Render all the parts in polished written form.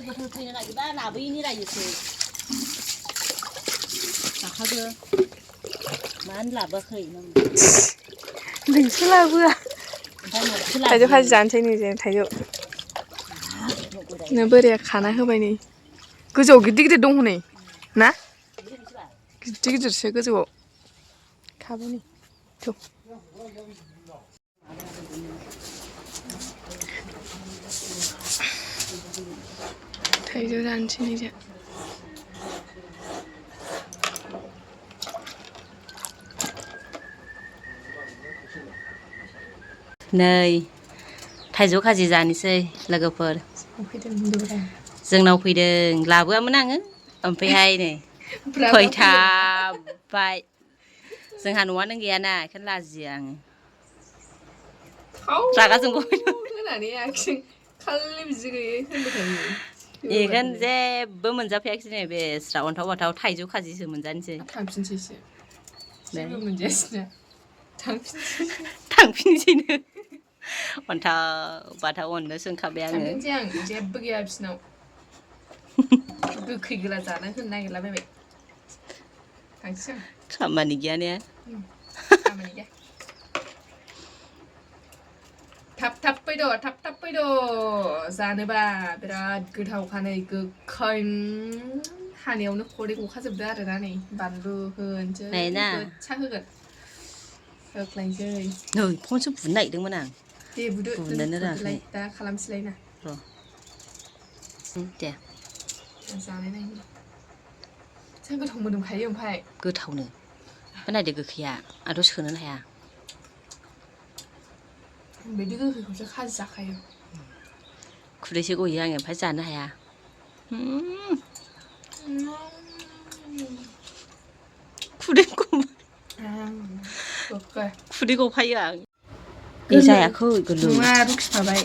बोथोर फैनो नागिरबा लाबोयैनि रायोसो लाखादो मानो लाबोआखै नोंसो लाबोआ थाइजौ खाजि जानोसै नै जों थाइजौ नो बोराया खाना होबाय नै गोजौआव गिदिर गिदिर दं हनै ना गिदिर गिदिरसो गोजौआव खाबाय नै थ' थाइजौ जानोसै नै जों नै थाइजौ खाजि जानोसै लोगोफोर जोंनाव फैदों लाबोआमोन आङो ओमफ्रायहाय नै फैथाबबाय जोंहा न'आनो गैयाना बेखायनो लाजियो आङो रागा जोंबाय होनानै आखिजों खालि बिदि गैयै होनबाय थायो बेखायनो जेबो मोनजाफैयाखिसै नै बे स्रा अन्थाव बाथाव थाइजौ खाजिसो मोनजानोसै थांफिनसैसो जेबो मोनजायासैना थांफिनसैनो अन्थाव बाथाव अननोसो ओंखारबाय आङो थांफिनसै आं जेबो गैया बिसिनाव गोखै गोला जानो होनो नागिरलाबायबाय थांसै आं खामानि गैया ने खामानि गैया थाब थाब फैद' थाब थाब फैद' जानोबा बिराद गोथावखा नै गोखै हानायावनो खदै गखाजोबदो आरोना नै बानलु होनोसै नायना गोसा होगोन होख्लायनोसै नै फनसो बुनो नागिरदोंमोन आं दे बुदो बुनोनो रोङाखै दोनथ'दोलाय दा खालामसैलाय ना र' दे जानाय नायनि जा गोथाव मोदोमखायो ओमफ्राय गोथावनो ओमफ्राय नायदो गोखैया आंथ' सोनोनो हाया बिदि गोखैखौसो खाजि जाखायो खुदैसो गयो आङो ओमफ्राय जानो हाया खुदै गोखै खुदै गफायो आं ए जायाखै गोरलै नङा रुखिफाबाय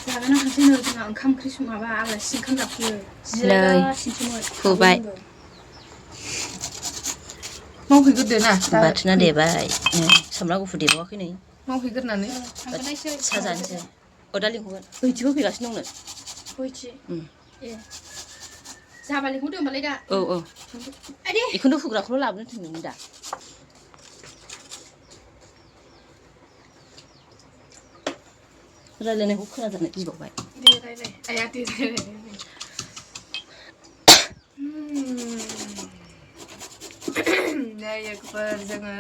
जागोन हासैनो जोंहा ओंखाम ओंख्रि सङाबा आलासि ओंखाम जाफैयो जिरायगासिनोसोमोन फुबाय मावहैग्रोदो ना बाथोना देबाय सामब्राम गुफुर देबावाखै नै मावहैग्रोनानै सा जानोसै दा लिंहरगोन ओइथिबो फैगासिनो दंनो बैथि ए जाबा लिंहरदो होमबालाय दा औ बेखौनो होग्राखौल' लाबोनो थिनदोंमोन दा रायलायनायखौ खोनाजानो गिबावबाय दे रायलाय आया दे रायलाय नै लोगोफोर जोङो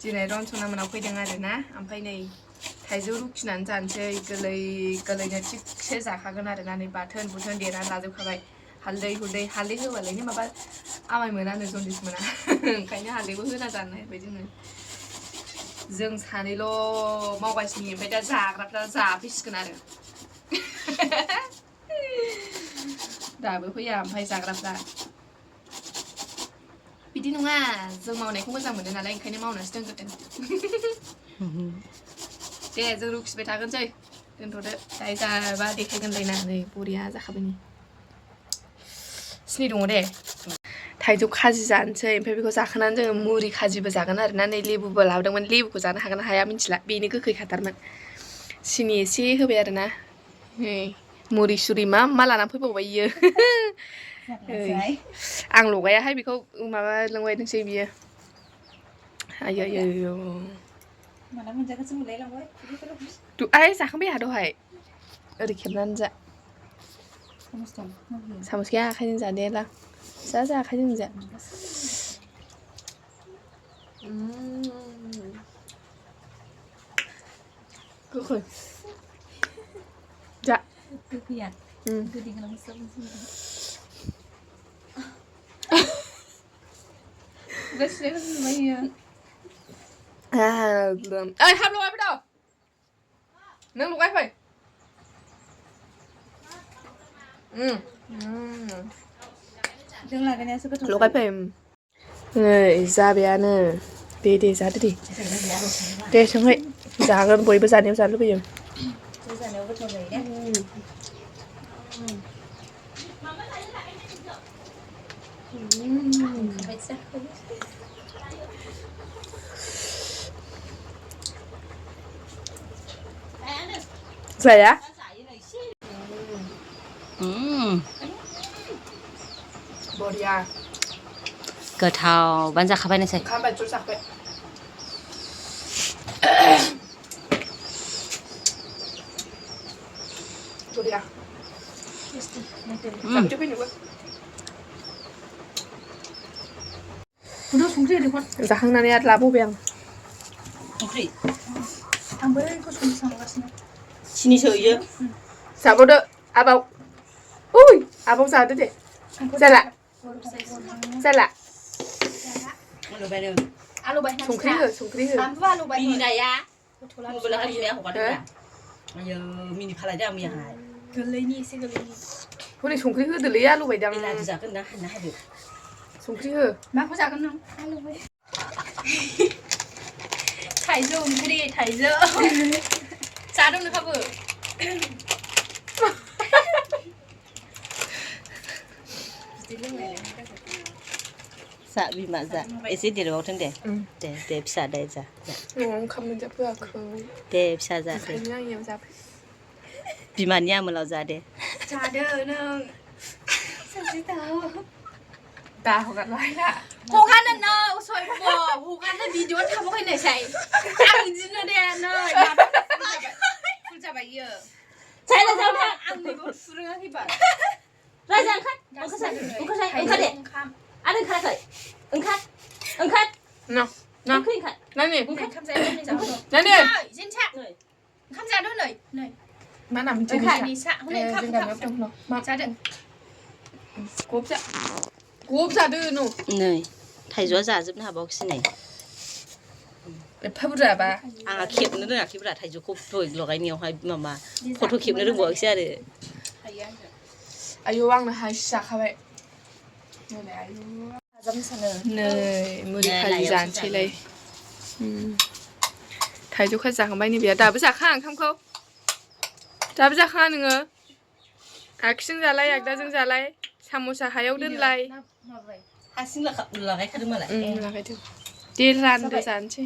दिनै रन्सना मोनाव फैदों आरोना ओमफ्राय नै थाइजौ रुखिनानै जानोसै गोरलै गोरलैनो थिगसे जाखागोन आरोना नै बाथोन बुथोन देनानै लाजोबखाबाय हालदै हुलदै हालदै होबालायनो माबा आमाय मोनानो जन्दिस मोना ओंखायनो हालदैबो होना जानो नागिरबाय जों सानैल' मावगासिनो ओमफ्राय दा जाग्राफ्रा जाफैसिगोन आरो दाबो फैया ओमफ्राय जाग्राफ्रा बिदि नङा जों मावनायखौ मोजां मोनो नालाय ओंखायनो मावनानैसो दोनग्रोदों दे जों रुखिबाय थागोनसै दोनथ'दो दाय जाबा देखायगोनलायना नै बरिया जाखाबाय नै सिनि दङ दे थाइजौ खाजि जानोसै ओमफ्राय बेखौ जाखांनानै जोङो मुरि खाजिबो जागोन आरोना नै लेबुबो लाबोदोंमोन लेबुखौ जानो हागोन ना हाया मिथिला बेनो गोखै खाथारमोन सिनि एसे होबाय आरोना नै मुरि सुरि मा मा लानानै फैबावबाय इयो आं लगायाहाय बेखौ माबा लोंबायदोंसै बियो आयौ माला मोनजागोनसो मोनलायलांबाय आइ जाखांबाय आंहा दहाय ओरै खेबनानै जा सामस गैया आखाइजों जानायाला जा आखाइजों जा गोखै जा गोखैया गोदै गोनां ओइ हाब लगायफै द नों लगायफै जों लागायनायासो गोथाव लगायफै नै जाबायानो दे जादो दे सोंहै जागोन बयबो जानायाव जानो लुबैयो जानायाव गोथाव जायो ने जाया बरिया गोथावबानो जाखाबाय नोंसोर खाबाय ज' जाबाय बरिया जाबजोब्बाय नोंबो जाखांनानै आरो लाबावबाय आं संख्रि आंबो बेखौ संगासिनो सिनिसो होयो जाबावदो आबाव उइ आबाव जादो दे जाला जाला आलु बाय संख्रि हो आंबो आलु बाय मिनिनाया गथ'ला मबाइलाव हाय हगारदों आयो मिनि फालायदों आं मैयाहाय गोरलैनि एसे गोरलैनि हनै संख्रि होदोलै आलु बायदां लादु जागोन ना हानना होदो संख्रि हो माखौ जागोन नों आलु बाय थाइजौ ओंख्रि थाइजौ जादों नोंहाबो जा बिमा जा एसे देरबावथों दे दे फिसा दे जा न'आव ओंखाम मोनजाफैयाखै दे फिसा जा दे ओंखायनो आंनियाव जाफै बिमानि आमोलाव जा दे जादो नों सोरजिथाव दा हगारबाय ना हगारनो नो सय हगारनो भिडिअ थाबावहैनायसाय आं बिदिनो दे नै फुल जाबाय इयो जायला जाव थां आंनिबो फुरोङाखैबा राजा ओंखार दे आरो ओंखाराखै ओंखार न न ओंखार ओंखार नानि ओंखाम जादो नै जादो नानि जेनसा ओंखाम जादो नै नै मा नाम ओंखामनि सा हनै ओंखाम मा जादो गब जादो न नै थाइजौआ जाजोबनो हाबावखिसै नै एफा बुरजाबा आंहा खेबनो रोङाखैब्रा थाइजौखौ दहाय लगायनायावहाय माबा फट' खेबनो रोंबावाखिसै आरो आयौ आंनो हायसे जाखाबाय नै मुरि खाजि जानोसैलाय थाइजौ खाजि जाखांबाय नैबेया दाबो जाखाङा ओंखामखौ दाबो जाखाङा नोङो आगसिजों जालाय आगदाजों जालाय साम'सा हायाव दोनलाय हारसिं लागायखादों मालाय लागायदों दे रानदो जानोसै